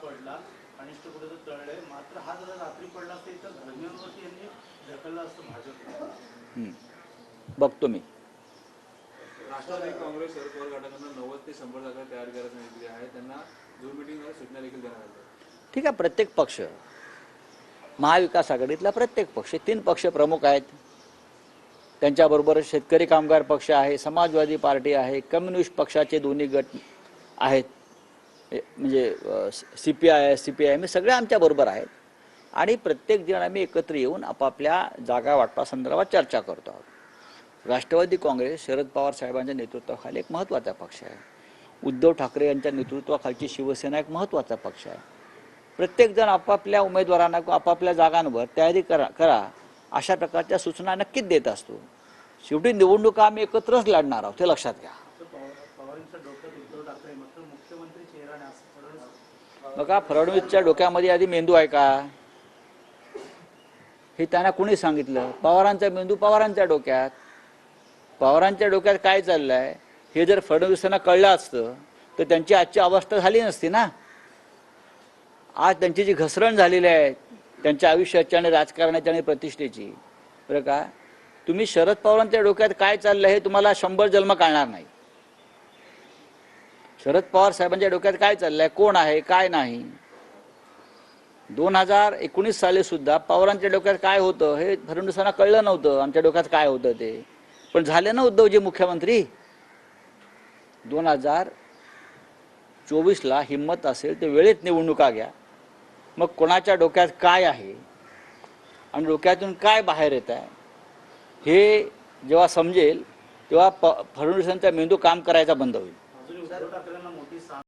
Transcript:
पडला, कनिष्ठ कुठे तळले, मात्र हा जर रात्री पडला असेल तर धर्मियांवरती यांनी ढकललं असतं भाजप. बघतो मी. राष्ट्रवादी काँग्रेस शरद पवार गटाकडून 90 ते 100 जागा तयार करायची सांगितली आहे. त्यांना झूम मिटिंगमध्ये सूचना देखील देण्यात आल्या. ठीक आहे, प्रत्येक पक्ष, महाविकास आघाडीतला प्रत्येक पक्ष, 3 पक्ष प्रमुख आहेत, त्यांच्याबरोबर शेतकरी कामगार पक्ष आहे, समाजवादी पार्टी आहे, कम्युनिस्ट पक्षाचे दोन्ही गट आहेत, म्हणजे CPI, CPI, मी सगळे आमच्याबरोबर आहेत आणि प्रत्येक जण आम्ही एकत्र येऊन आपापल्या जागा वाटपासंदर्भात चर्चा करतो आहोत. राष्ट्रवादी काँग्रेस शरद पवार साहेबांच्या नेतृत्वाखाली एक महत्त्वाचा पक्ष आहे. उद्धव ठाकरे यांच्या नेतृत्वाखालची शिवसेना एक महत्त्वाचा पक्ष आहे. प्रत्येकजण आपापल्या उमेदवारांना आपापल्या जागांवर तयारी करा अशा प्रकारच्या सूचना नक्कीच देत असतो. शेवटी निवडणुका आम्ही एकत्रच लढणार आहोत, हे लक्षात घ्या. पवारांच्या डोक्यात उद्धव ठाकरे मात्र मुख्यमंत्री चेहरा नाही असं बघा, फडणवीसच्या डोक्यामध्ये आधी मेंदू आहे का हे त्यांना कुणी सांगितलं? पवारांचा मेंदू पवारांच्या डोक्यात. पवारांच्या डोक्यात काय चाललं आहे हे जर फडणवीसांना कळलं असतं तर त्यांची आजची अवस्था झाली नसती ना. आज त्यांची जी घसरण झालेली आहे त्यांच्या आयुष्याची आणि राजकारणाची आणि प्रतिष्ठेची, बरं का, तुम्ही शरद पवारांच्या डोक्यात काय चाललं हे तुम्हाला 100 जन्म कळणार नाही. शरद पवार साहेबांच्या डोक्यात काय चाललंय, कोण आहे काय नाही. 2019 साली सुद्धा पवारांच्या डोक्यात काय होतं हे फडणवीसांना कळलं नव्हतं. आमच्या डोक्यात काय होतं ते, पण झाले ना उद्धवजी मुख्यमंत्री. 2024ला हिम्मत असेल तर वेळेत निवडणुका घ्या. मग कोणाच्या डोक्यात काय आहे आणि डोक्यातून काय बाहेर येत आहे हे जेव्हा समजेल तेव्हा फडणवीसांचा मेंदू काम करायचा बंद होईल. अजून उद्धव ठाकरेंना